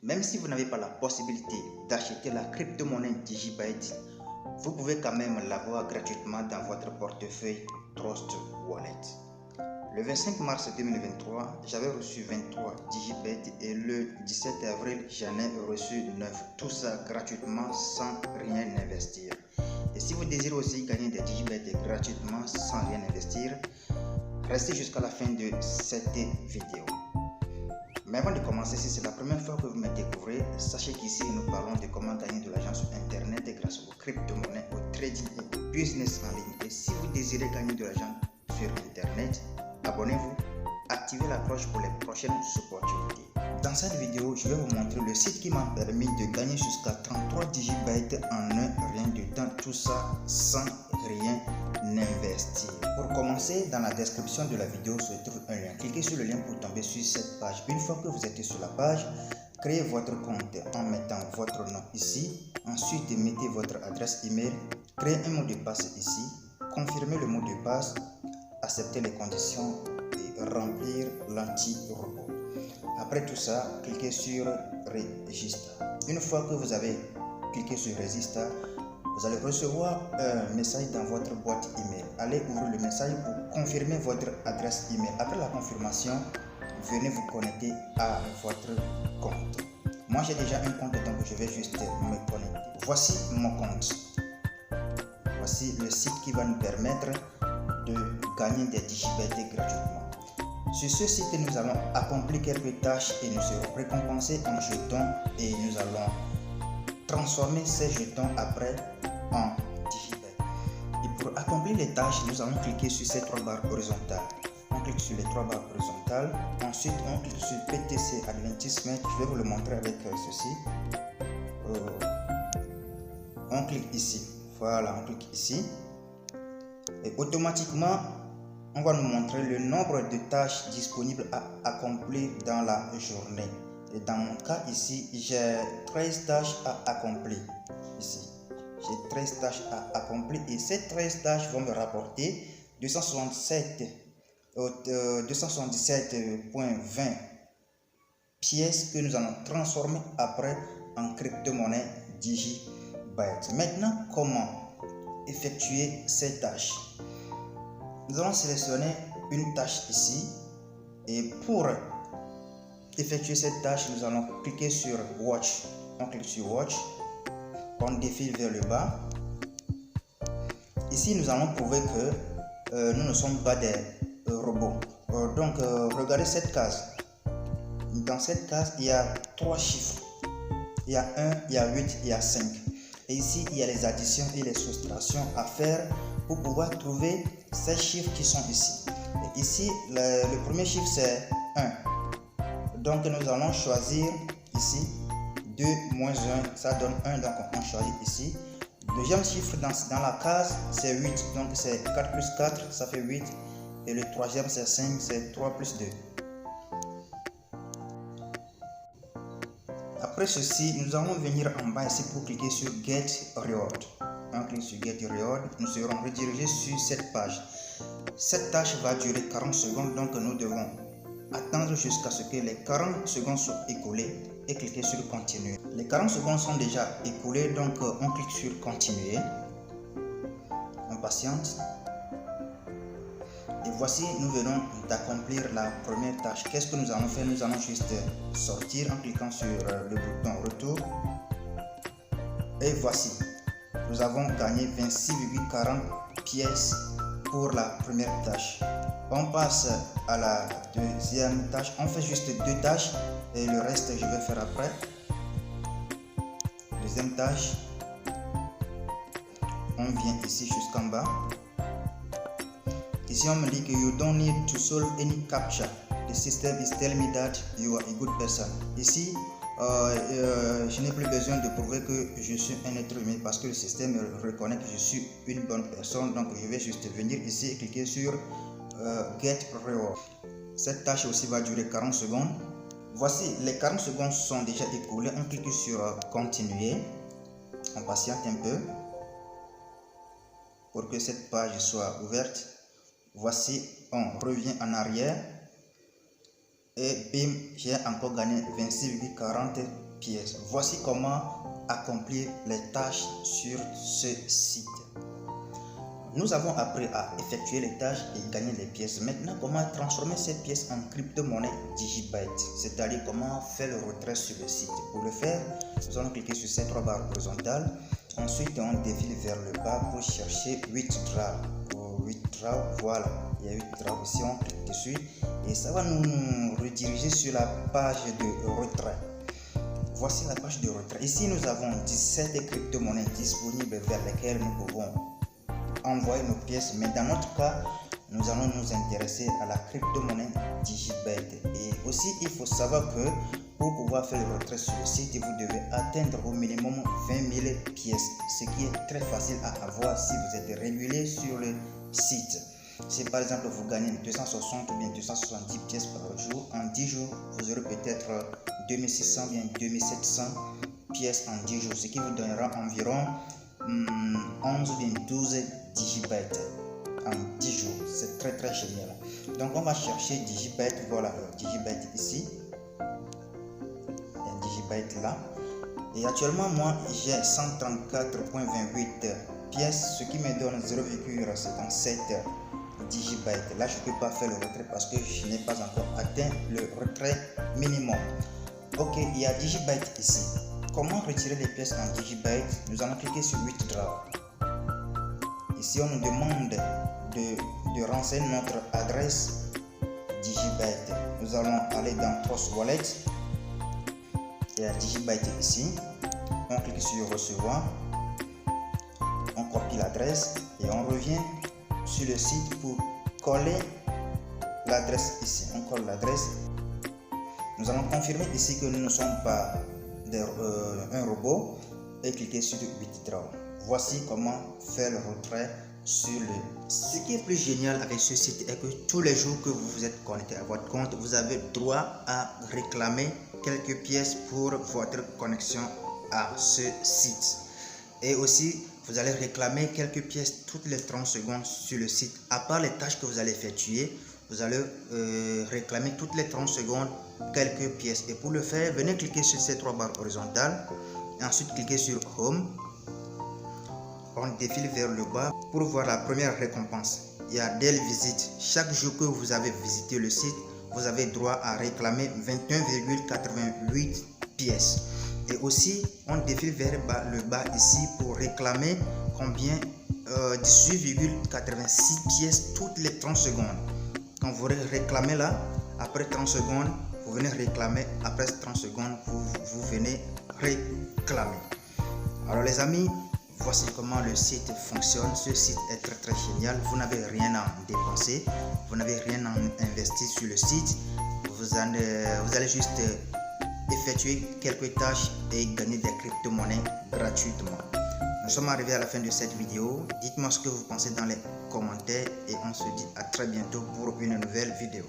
Même si vous n'avez pas la possibilité d'acheter la crypto-monnaie Digibyte, vous pouvez quand même l'avoir gratuitement dans votre portefeuille Trust Wallet. Le 25 mars 2023, j'avais reçu 23 Digibyte et le 17 avril, j'en ai reçu 9. Tout ça gratuitement sans rien investir. Et si vous désirez aussi gagner des Digibyte gratuitement sans rien investir, restez jusqu'à la fin de cette vidéo. Mais avant de commencer, si c'est la première fois que vous me découvrez, sachez qu'ici nous parlons de comment gagner de l'argent sur internet grâce aux crypto-monnaies, au trading et au business en ligne. Et si vous désirez gagner de l'argent sur internet, abonnez-vous, activez la cloche pour les prochaines opportunités. Dans cette vidéo, je vais vous montrer le site qui m'a permis de gagner jusqu'à 33 Digibyte en un rien de temps, tout ça sans rien investir. Pour commencer, dans la description de la vidéo se trouve un lien. Cliquez sur le lien pour tomber sur cette page. Une fois que vous êtes sur la page, créez votre compte en mettant votre nom ici. Ensuite, mettez votre adresse email, créez un mot de passe ici, confirmez le mot de passe, acceptez les conditions et remplir l'anti-robot. Après tout ça, cliquez sur Register. Une fois que vous avez cliqué sur Register, vous allez recevoir un message dans votre boîte email. Allez ouvrir le message pour confirmer votre adresse email. Après la confirmation, venez vous connecter à votre compte. Moi, j'ai déjà un compte, donc je vais juste me connecter. Voici mon compte. Voici le site qui va nous permettre de gagner des Digibyte gratuitement. Sur ce site, nous allons accomplir quelques tâches et nous serons récompensés en jetons et nous allons transformer ces jetons après en Digibyte. Et pour accomplir les tâches, nous allons cliquer sur ces trois barres horizontales. On clique sur les trois barres horizontales. Ensuite, on clique sur PTC Advertisement. Je vais vous le montrer avec ceci. On clique ici. Voilà, on clique ici. Et automatiquement, on va nous montrer le nombre de tâches disponibles à accomplir dans la journée. Et dans mon cas ici, j'ai 13 tâches à accomplir. Ici, j'ai 13 tâches à accomplir et ces 13 tâches vont me rapporter 277,20 pièces que nous allons transformer après en crypto-monnaie Digibyte. Maintenant, comment effectuer ces tâches? Nous allons sélectionner une tâche ici et pour effectuer cette tâche, nous allons cliquer sur Watch. On clique sur Watch, on défile vers le bas. Ici, nous allons prouver que nous ne sommes pas des robots. Donc, regardez cette case. Dans cette case, il y a 3 chiffres. Il y a 1, il y a 8, il y a 5. Et ici, il y a les additions et les soustractions à faire pour pouvoir trouver ces chiffres qui sont ici. Et ici, le premier chiffre, c'est 1. Donc, nous allons choisir ici 2 moins 1, ça donne 1, donc on choisit ici. Le deuxième chiffre dans la case, c'est 8, donc c'est 4 plus 4, ça fait 8. Et le troisième, c'est 5, c'est 3 plus 2. Après ceci, nous allons venir en bas ici pour cliquer sur Get Reward. On clique sur Get Reward, nous serons redirigés sur cette page. Cette tâche va durer 40 secondes, donc nous devons attendre jusqu'à ce que les 40 secondes soient écoulées et cliquer sur Continuer. Les 40 secondes sont déjà écoulées, donc on clique sur Continuer. On patiente. Et voici, nous venons d'accomplir la première tâche. Qu'est-ce que nous allons faire? Nous allons juste sortir en cliquant sur le bouton Retour. Et voici, nous avons gagné 26,40 pièces pour la première tâche. On passe à la deuxième tâche. On fait juste 2 tâches et le reste je vais faire après. Deuxième tâche. On vient ici jusqu'en bas. Ici, on me dit que you don't need to solve any captcha. The system is telling me that you are a good person. Ici, je n'ai plus besoin de prouver que je suis un être humain parce que le système reconnaît que je suis une bonne personne. Donc, je vais juste venir ici et cliquer sur Get Reward. Cette tâche aussi va durer 40 secondes. Voici, les 40 secondes sont déjà écoulées. On clique sur Continuer. On patiente un peu pour que cette page soit ouverte. Voici, on revient en arrière et bim, j'ai encore gagné 26,40 pièces. Voici comment accomplir les tâches sur ce site. Nous avons appris à effectuer les tâches et gagner les pièces. Maintenant, comment transformer ces pièces en crypto-monnaie Digibyte, c'est-à-dire comment faire le retrait sur le site. Pour le faire, nous allons cliquer sur ces 3 barres horizontales. Ensuite, on défile vers le bas pour chercher Withdraw. Withdraw, voilà, il y a Withdraw ici, on clique dessus et ça va nous rediriger sur la page de retrait. Voici la page de retrait. Ici, nous avons 17 crypto-monnaies disponibles vers lesquelles nous pouvons envoyer nos pièces, mais dans notre cas, nous allons nous intéresser à la crypto-monnaie Digibyte. Et aussi, il faut savoir que pour pouvoir faire le retrait sur le site, vous devez atteindre au minimum 20 000 pièces, ce qui est très facile à avoir si vous êtes régulier sur le site. Si par exemple vous gagnez 260 ou bien 270 pièces par jour, en 10 jours, vous aurez peut-être 2600 ou bien 2700 pièces en 10 jours, ce qui vous donnera environ 11 ou bien 12 Digibyte en 10 jours. C'est très génial. Donc on va chercher Digibyte, voilà, Digibyte ici. Il y a Digibyte là. Et actuellement, moi, j'ai 134,28 pièces, ce qui me donne 0,57 Digibyte. Là, je ne peux pas faire le retrait parce que je n'ai pas encore atteint le retrait minimum. Ok, il y a Digibyte ici. Comment retirer les pièces en Digibyte? Nous allons cliquer sur Withdraw. Ici, on nous demande de renseigner notre adresse Digibyte. Nous allons aller dans Trust Wallet. Il y a Digibyte ici. On clique sur Recevoir. On copie l'adresse et on revient sur le site pour coller l'adresse ici. On colle l'adresse. Nous allons confirmer ici que nous ne sommes pas un robot et cliquer sur Withdraw. Voici comment faire le retrait sur le site. Ce qui est plus génial avec ce site est que tous les jours que vous vous êtes connecté à votre compte, vous avez droit à réclamer quelques pièces pour votre connexion à ce site. Et aussi, vous allez réclamer quelques pièces toutes les 30 secondes sur le site. À part les tâches que vous allez effectuer, vous allez réclamer toutes les 30 secondes quelques pièces. Et pour le faire, venez cliquer sur ces 3 barres horizontales. Et ensuite, cliquez sur Home. On défile vers le bas pour voir la première récompense. Il y a Daily Visit. Chaque jour que vous avez visité le site, vous avez droit à réclamer 21,88 pièces. Et aussi, on défile vers le bas ici pour réclamer combien 18,86 pièces toutes les 30 secondes. Quand vous réclamez là, après 30 secondes, vous venez réclamer. Après 30 secondes, vous venez réclamer. Alors les amis, voici comment le site fonctionne. Ce site est très génial. Vous n'avez rien à dépenser. Vous n'avez rien à investir sur le site. Vous allez juste effectuer quelques tâches et gagner des crypto-monnaies gratuitement. Nous sommes arrivés à la fin de cette vidéo. Dites-moi ce que vous pensez dans les commentaires et on se dit à très bientôt pour une nouvelle vidéo.